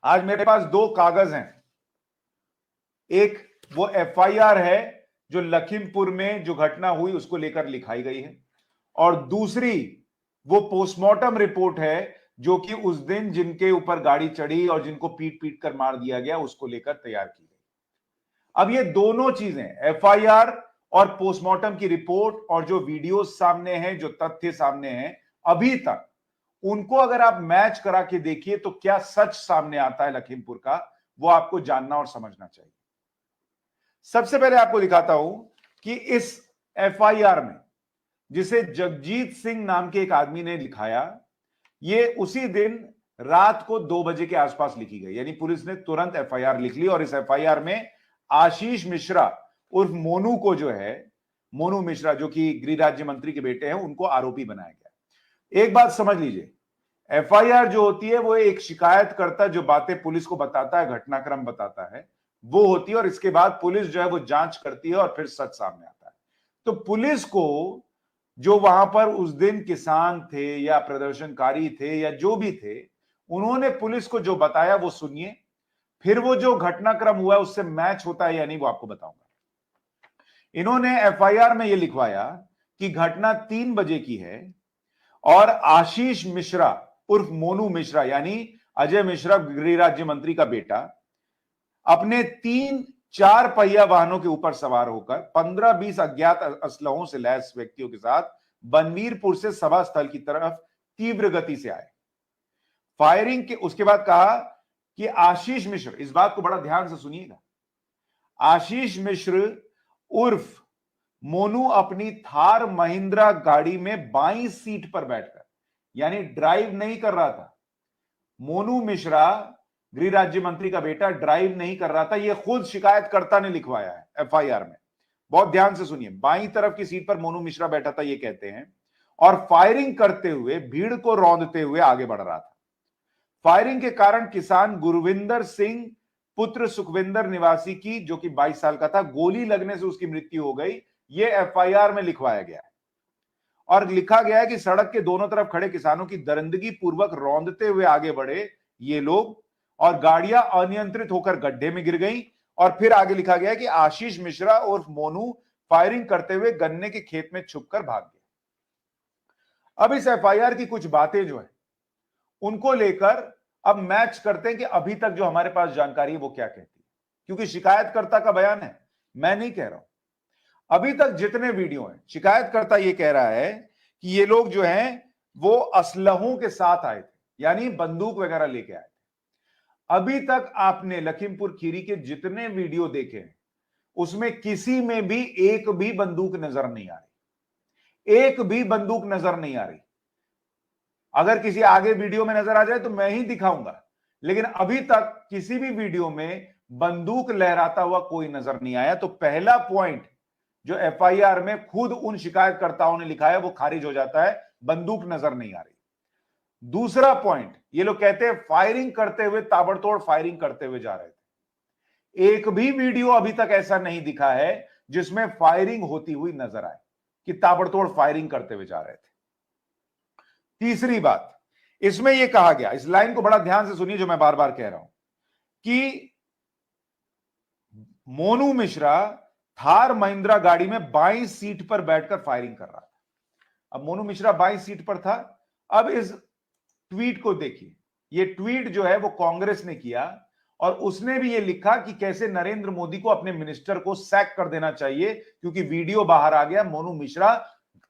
आज मेरे पास दो कागज हैं। एक वो एफआईआर है जो लखीमपुर में जो घटना हुई उसको लेकर लिखाई गई है, और दूसरी वो पोस्टमार्टम रिपोर्ट है जो कि उस दिन जिनके ऊपर गाड़ी चढ़ी और जिनको पीट पीट कर मार दिया गया उसको लेकर तैयार की गई। अब ये दोनों चीजें, एफआईआर और पोस्टमार्टम की रिपोर्ट और जो वीडियो सामने हैं, जो तथ्य सामने हैं, अभी तक उनको अगर आप मैच करा के देखिए तो क्या सच सामने आता है लखीमपुर का, वो आपको जानना और समझना चाहिए। सबसे पहले आपको दिखाता हूं कि इस एफआईआर में जिसे जगजीत सिंह नाम के एक आदमी ने लिखाया, ये उसी दिन रात को 2 बजे के आसपास लिखी गई, यानी पुलिस ने तुरंत एफआईआर लिख ली और इस एफआईआर में आशीष मिश्रा उर्फ मोनू को जो है, मोनू मिश्रा जो कि गृह राज्य मंत्री के बेटे हैं, उनको आरोपी बनाया गया। एक बात समझ लीजिए, एफआईआर जो होती है वो एक शिकायतकर्ता जो बातें पुलिस को बताता है, घटनाक्रम बताता है, वो होती है, और इसके बाद पुलिस जो है वो जांच करती है और फिर सच सामने आता है। तो पुलिस को जो वहां पर उस दिन किसान थे या प्रदर्शनकारी थे या जो भी थे, उन्होंने पुलिस को जो बताया वो सुनिए, फिर वो जो घटनाक्रम हुआ उससे मैच होता है या नहीं वो आपको बताऊंगा। इन्होंने एफआईआर में ये लिखवाया कि घटना 3 बजे की है और आशीष मिश्रा उर्फ मोनू मिश्रा यानी अजय मिश्रा गृह राज्य मंत्री का बेटा अपने 3-4 पहिया वाहनों के ऊपर सवार होकर 15-20 अज्ञात असलहों से लैस व्यक्तियों के साथ बनवीरपुर से सभा स्थल की तरफ तीव्र गति से आए। फायरिंग के उसके बाद कहा कि आशीष मिश्र, इस बात को बड़ा ध्यान से सुनिएगा, आशीष मिश्र उर्फ मोनू अपनी थार महिंद्रा गाड़ी में बाईं सीट पर बैठकर, यानी ड्राइव नहीं कर रहा था। मोनू मिश्रा गृह राज्य मंत्री का बेटा ड्राइव नहीं कर रहा था, यह खुद शिकायतकर्ता ने लिखवाया है एफआईआर में। बहुत ध्यान से सुनिए, बाईं तरफ की सीट पर मोनू मिश्रा बैठा था, ये कहते हैं, और फायरिंग करते हुए भीड़ को रौंदते हुए आगे बढ़ रहा था। फायरिंग के कारण किसान गुरविंदर सिंह पुत्र सुखविंदर निवासी की, जो कि 22 साल का था, गोली लगने से उसकी मृत्यु हो गई। यह एफआईआर में लिखवाया गया है और लिखा गया है कि सड़क के दोनों तरफ खड़े किसानों की दरिंदगी पूर्वक रौंदते हुए आगे बढ़े ये लोग और गाड़ियां अनियंत्रित होकर गड्ढे में गिर गई। और फिर आगे लिखा गया कि आशीष मिश्रा उर्फ मोनू फायरिंग करते हुए गन्ने के खेत में छुपकर भाग गया। अब इस एफआईआर की कुछ बातें जो है उनको लेकर अब मैच करते हैं कि अभी तक जो हमारे पास जानकारी है वो क्या कहती है, क्योंकि शिकायतकर्ता का बयान है, मैं नहीं कह रहा हूं। अभी तक जितने वीडियो हैं, शिकायतकर्ता ये कह रहा है कि ये लोग जो हैं वो असलहों के साथ आए थे, यानी बंदूक वगैरह लेके आए थे। अभी तक आपने लखीमपुर खीरी के जितने वीडियो देखे हैं उसमें किसी में भी एक भी बंदूक नजर नहीं आ रही, एक भी बंदूक नजर नहीं आ रही। अगर किसी आगे वीडियो में नजर आ जाए तो मैं ही दिखाऊंगा, लेकिन अभी तक किसी भी वीडियो में बंदूक लहराता हुआ कोई नजर नहीं आया। तो पहला पॉइंट जो एफआईआर में खुद उन शिकायतकर्ताओं ने लिखा है वो खारिज हो जाता है, बंदूक नजर नहीं आ रही। दूसरा पॉइंट, ये लोग कहते हैं फायरिंग करते हुए, ताबड़तोड़ फायरिंग करते हुए जा रहे थे। एक भी वीडियो अभी तक ऐसा नहीं दिखा है जिसमें फायरिंग होती हुई नजर आए कि ताबड़तोड़ फायरिंग करते हुए जा रहे थे। तीसरी बात, इसमें यह कहा गया, इस लाइन को बड़ा ध्यान से सुनिए जो मैं बार बार कह रहा हूं, कि मोनू मिश्रा थार महिंद्रा गाड़ी में बाईं सीट पर बैठकर फायरिंग कर रहा था। अब मोनू मिश्रा बाईं सीट पर था। अब इस ट्वीट को देखिए, ये ट्वीट जो है वो कांग्रेस ने किया और उसने भी ये लिखा कि कैसे नरेंद्र मोदी को अपने मिनिस्टर को सैक कर देना चाहिए, क्योंकि वीडियो बाहर आ गया, मोनू मिश्रा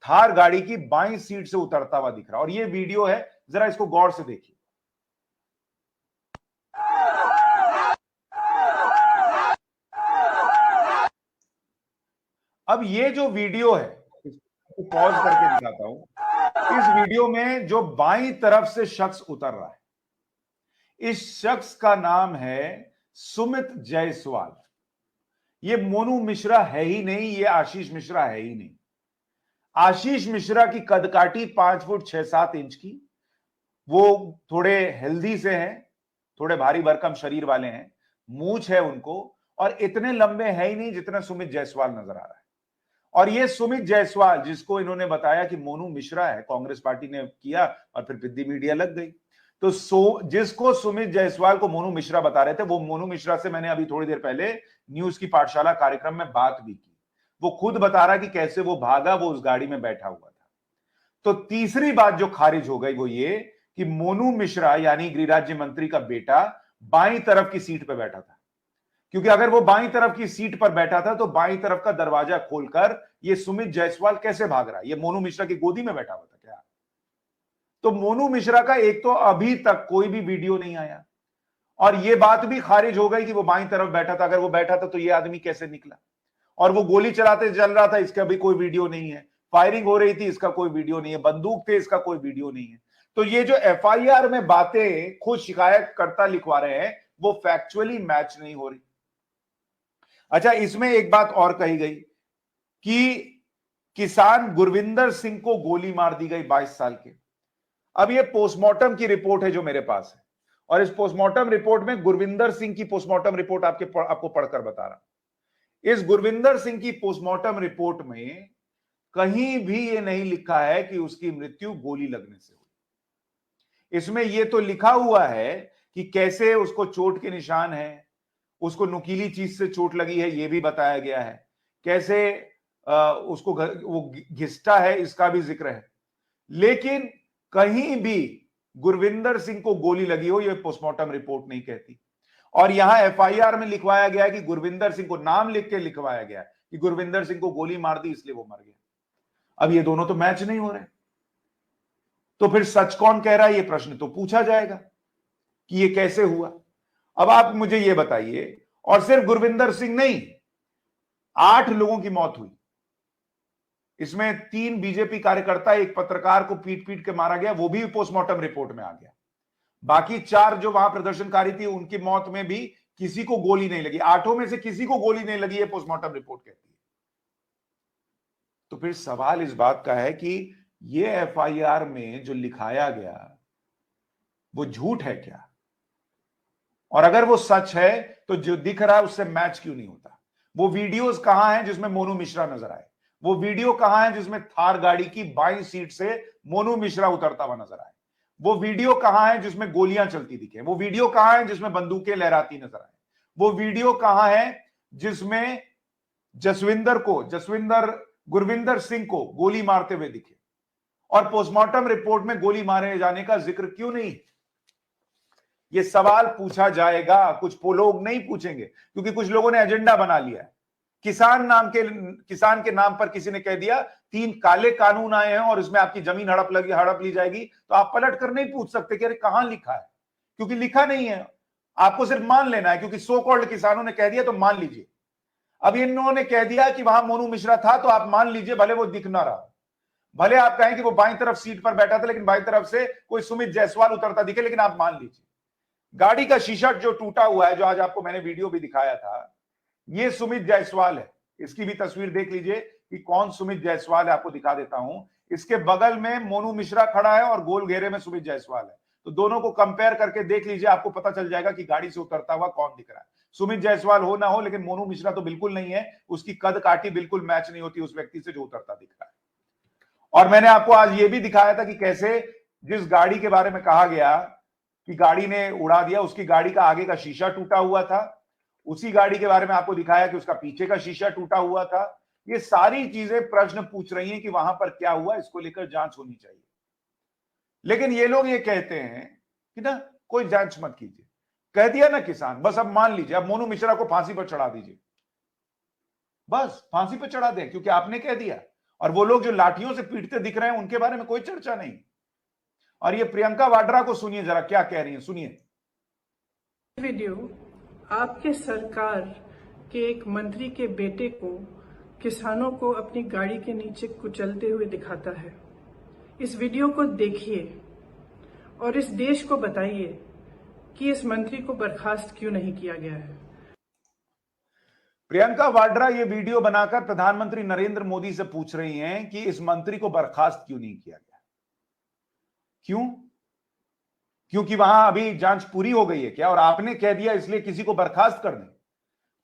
थार गाड़ी की बाईं सीट से उतरता हुआ दिख रहा। और ये वीडियो है, जरा इसको गौर से देखिए। अब ये जो वीडियो है, इसको पॉज करके दिखाता हूं। इस वीडियो में जो बाईं तरफ से शख्स उतर रहा है, इस शख्स का नाम है सुमित जायसवाल। ये मोनू मिश्रा है ही नहीं, ये आशीष मिश्रा है ही नहीं। आशीष मिश्रा की कदकाठी 5 फुट 6-7 इंच की, वो थोड़े हेल्दी से हैं, थोड़े भारी भरकम शरीर वाले हैं, मूंछ है उनको, और इतने लंबे है ही नहीं जितना सुमित जायसवाल नजर आ रहा है। और ये सुमित जायसवाल जिसको इन्होंने बताया कि मोनू मिश्रा है, कांग्रेस पार्टी ने किया और फिर पिद्दी मीडिया लग गई। तो जिसको सुमित जायसवाल को मोनू मिश्रा बता रहे थे, वो मोनू मिश्रा से मैंने अभी थोड़ी देर पहले न्यूज की पाठशाला कार्यक्रम में बात भी की। वो खुद बता रहा कि कैसे वो भागा, वो उस गाड़ी में बैठा हुआ था। तो तीसरी बात जो खारिज हो गई वो ये कि मोनू मिश्रा यानी गृह राज्य मंत्री का बेटा बाईं तरफ की सीट पर बैठा था, क्योंकि अगर वो बाईं तरफ की सीट पर बैठा था तो बाईं तरफ का दरवाजा खोलकर ये सुमित जायसवाल कैसे भाग रहा है? ये मोनू मिश्रा की गोदी में बैठा हुआ था क्या? तो मोनू मिश्रा का एक तो अभी तक कोई भी वीडियो नहीं आया, और ये बात भी खारिज हो गई कि वो बाईं तरफ बैठा था। अगर वो बैठा था तो ये आदमी कैसे निकला? और वो गोली चलाते चल रहा था, इसका भी कोई वीडियो नहीं है। फायरिंग हो रही थी, इसका कोई वीडियो नहीं है। बंदूक थे, इसका कोई वीडियो नहीं है। तो ये जो एफआईआर में बातें खुद शिकायतकर्ता लिखवा रहे हैं वो फैक्चुअली मैच नहीं हो रही। अच्छा, इसमें एक बात और कही गई कि किसान गुरविंदर सिंह को गोली मार दी गई 22 साल के। अब ये पोस्टमार्टम की रिपोर्ट है जो मेरे पास है, और इस पोस्टमार्टम रिपोर्ट में गुरविंदर सिंह की पोस्टमार्टम रिपोर्ट आपको पढ़कर बता रहा हूं। इस गुरविंदर सिंह की पोस्टमार्टम रिपोर्ट में कहीं भी ये नहीं लिखा है कि उसकी मृत्यु गोली लगने से हुई। इसमें ये तो लिखा हुआ है कि कैसे उसको चोट के निशान है, उसको नुकीली चीज से चोट लगी है, ये भी बताया गया है। कैसे उसको वो घिसटा है, इसका भी जिक्र है। लेकिन कहीं भी गुरविंदर सिंह को गोली लगी हो ये पोस्टमार्टम रिपोर्ट नहीं कहती। और यहां एफआईआर में लिखवाया गया है कि गुरविंदर सिंह को नाम लिख के लिखवाया गया है कि गुरविंदर सिंह को गोली मार दी इसलिए वो मर गया। अब ये दोनों तो मैच नहीं हो रहे, तो फिर सच कौन कह रहा है? ये प्रश्न तो पूछा जाएगा कि ये कैसे हुआ। अब आप मुझे ये बताइए, और सिर्फ गुरविंदर सिंह नहीं, 8 लोगों की मौत हुई। इसमें 3 बीजेपी कार्यकर्ता, एक पत्रकार को पीट पीट के मारा गया, वो भी पोस्टमार्टम रिपोर्ट में आ गया। बाकी 4 जो वहां प्रदर्शनकारी थी उनकी मौत में भी किसी को गोली नहीं लगी। 8 में से किसी को गोली नहीं लगी, ये पोस्टमार्टम रिपोर्ट कहती है। तो फिर सवाल इस बात का है कि ये एफआईआर में जो लिखाया गया वो झूठ है क्या? और अगर वो सच है तो जो दिख रहा है उससे मैच क्यों नहीं होता? वो वीडियोस कहां हैं जिसमें मोनू मिश्रा नजर आए? वो वीडियो कहां है जिसमें थार गाड़ी की बाईं सीट से मोनू मिश्रा उतरता हुआ नजर आए? वो वीडियो कहां है जिसमें गोलियां चलती दिखे? वो वीडियो कहां है जिसमें बंदूकें लहराती नजर आए? वो वीडियो कहां है जिसमें गुरविंदर सिंह को गोली मारते हुए दिखे? और पोस्टमार्टम रिपोर्ट में गोली मारे जाने का जिक्र क्यों नहीं? ये सवाल पूछा जाएगा, कुछ लोग नहीं पूछेंगे, क्योंकि कुछ लोगों ने एजेंडा बना लिया है। किसान के नाम पर किसी ने कह दिया 3 काले कानून आए हैं और इसमें आपकी जमीन हड़प ली जाएगी, तो आप पलट कर नहीं पूछ सकते कि अरे कहां लिखा है, क्योंकि लिखा नहीं है। आपको सिर्फ मान लेना है, क्योंकि सो कॉल्ड किसानों ने कह दिया तो मान लीजिए। अब इन्होंने कह दिया कि वहां मोनू मिश्रा था तो आप मान लीजिए, भले वो दिख ना रहा, भले आप कहें कि वो बाईं तरफ सीट पर बैठा था लेकिन बाईं तरफ से कोई सुमित जायसवाल उतरता दिखे, लेकिन आप मान लीजिए। गाड़ी का शीशा जो टूटा हुआ है, जो आज आपको मैंने वीडियो भी दिखाया था, ये सुमित जायसवाल है। इसकी भी तस्वीर देख लीजिए कि कौन सुमित जायसवाल है, आपको दिखा देता हूं। इसके बगल में मोनू मिश्रा खड़ा है और गोल घेरे में सुमित जायसवाल है। तो दोनों को कंपेयर करके देख लीजिए, आपको पता चल जाएगा कि गाड़ी से उतरता हुआ कौन दिख रहा है। सुमित जायसवाल हो ना हो, लेकिन मोनू मिश्रा तो बिल्कुल नहीं है। उसकी कद काठी बिल्कुल मैच नहीं होती उस व्यक्ति से जो उतरता दिख रहा है। और मैंने आपको आज ये भी दिखाया था कि कैसे जिस गाड़ी के बारे में कहा गया कि गाड़ी ने उड़ा दिया, उसकी गाड़ी का आगे का शीशा टूटा हुआ था। उसी गाड़ी के बारे में आपको दिखाया कि उसका पीछे का शीशा टूटा हुआ था। ये सारी चीजें प्रश्न पूछ रही हैं कि वहां पर क्या हुआ, इसको लेकर जांच होनी चाहिए। लेकिन ये लोग ये कहते हैं कि ना कोई जांच मत कीजिए, कह दिया ना किसान, बस अब मान लीजिए, अब मोनू मिश्रा को फांसी पर चढ़ा दीजिए, बस फांसी पर चढ़ा दें क्योंकि आपने कह दिया। और वो लोग जो लाठियों से पीटते दिख रहे हैं उनके बारे में कोई चर्चा नहीं। और ये प्रियंका वाड्रा को सुनिए जरा क्या कह रही है, सुनिए। वीडियो आपके सरकार के एक मंत्री के बेटे को किसानों को अपनी गाड़ी के नीचे कुचलते हुए दिखाता है। इस वीडियो को देखिए और इस देश को बताइए कि इस मंत्री को बर्खास्त क्यों नहीं किया गया है। प्रियंका वाड्रा ये वीडियो बनाकर प्रधानमंत्री नरेंद्र मोदी से पूछ रही हैं कि इस मंत्री को बर्खास्त क्यों नहीं किया गया। क्यों? क्योंकि वहां अभी जांच पूरी हो गई है क्या, और आपने कह दिया इसलिए किसी को बर्खास्त कर दें?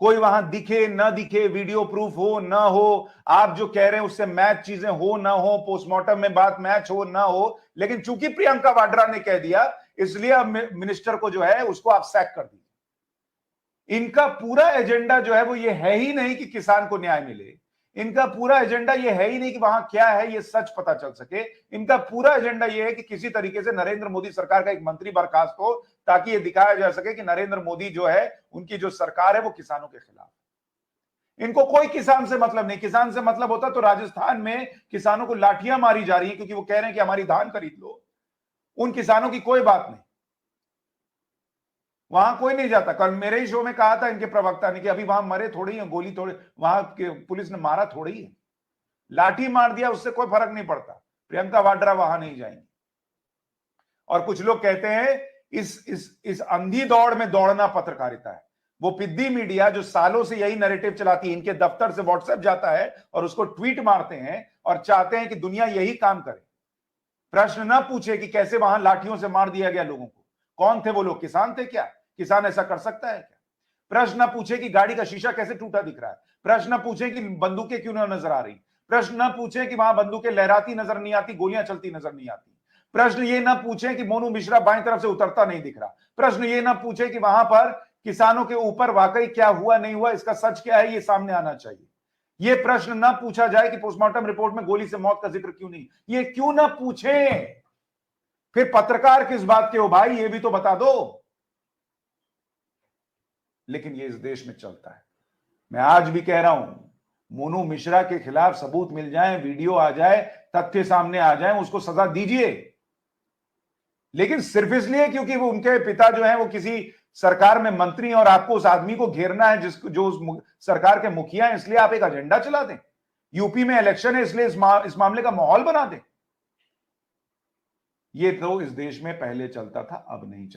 कोई वहां दिखे न दिखे, वीडियो प्रूफ हो न हो, आप जो कह रहे हैं उससे मैच चीजें हो ना हो, पोस्टमार्टम में बात मैच हो ना हो, लेकिन चूंकि प्रियंका वाड्रा ने कह दिया इसलिए अब मिनिस्टर को जो है उसको आप सैक कर दीजिए। इनका पूरा एजेंडा जो है वो ये है ही नहीं कि किसान को न्याय मिले, इनका पूरा एजेंडा ये है ही नहीं कि वहां क्या है ये सच पता चल सके। इनका पूरा एजेंडा ये है कि किसी तरीके से नरेंद्र मोदी सरकार का एक मंत्री बर्खास्त हो, ताकि ये दिखाया जा सके कि नरेंद्र मोदी जो है, उनकी जो सरकार है वो किसानों के खिलाफ। इनको कोई किसान से मतलब नहीं। किसान से मतलब होता तो राजस्थान में किसानों को लाठियां मारी जा रही हैं क्योंकि वो कह रहे हैं कि हमारी धान खरीद लो। उन किसानों की कोई बात नहीं, वहां कोई नहीं जाता। कल मेरे ही शो में कहा था इनके प्रवक्ता ने कि अभी वहां मरे थोड़ी है, गोली थोड़ी, वहां पुलिस ने मारा थोड़ी है, लाठी मार दिया, उससे कोई फर्क नहीं पड़ता। प्रियंका वाड्रा वहां नहीं जाएंगी। और कुछ लोग कहते हैं इस अंधी दौड़ में दौड़ना पत्रकारिता है। वो पिद्दी मीडिया जो सालों से यही नैरेटिव चलाती है, इनके दफ्तर से व्हाट्सएप जाता है और उसको ट्वीट मारते हैं और चाहते हैं कि दुनिया यही काम करे। प्रश्न ना पूछे कि कैसे वहां लाठियों से मार दिया गया लोगों को, कौन थे वो लोग, किसान थे क्या, किसान ऐसा कर सकता है क्या। प्रश्न ना पूछे कि गाड़ी का शीशा कैसे टूटा दिख रहा है, प्रश्न ना पूछे कि बंदूकें क्यों ना नजर आ रही, प्रश्न ना पूछे कि वहां बंदूकें लहराती नजर नहीं आती, गोलियां चलती नजर नहीं आती, प्रश्न ये ना पूछे कि मोनू मिश्रा बाएं तरफ से उतरता नहीं दिख रहा, प्रश्न ये ना पूछे कि वहां पर किसानों के ऊपर वाकई क्या हुआ नहीं हुआ, इसका सच क्या है, ये सामने आना चाहिए। ये प्रश्न ना पूछा जाए कि पोस्टमार्टम रिपोर्ट में गोली से मौत का जिक्र क्यों नहीं, ये क्यों ना पूछे। फिर पत्रकार किस बात के हो भाई, ये भी तो बता दो। लेकिन ये इस देश में चलता है। मैं आज भी कह रहा हूं, मोनू मिश्रा के खिलाफ सबूत मिल जाए, वीडियो आ जाए, तथ्य सामने आ जाए, उसको सजा दीजिए। लेकिन सिर्फ इसलिए क्योंकि वो उनके पिता जो हैं वो किसी सरकार में मंत्री और आपको उस आदमी को घेरना है जो उस सरकार के मुखिया हैं, इसलिए आप एक एजेंडा चला दें। यूपी में इलेक्शन है इसलिए इस मामले का माहौल बना दें। ये तो इस देश में पहले चलता था, अब नहीं चलता।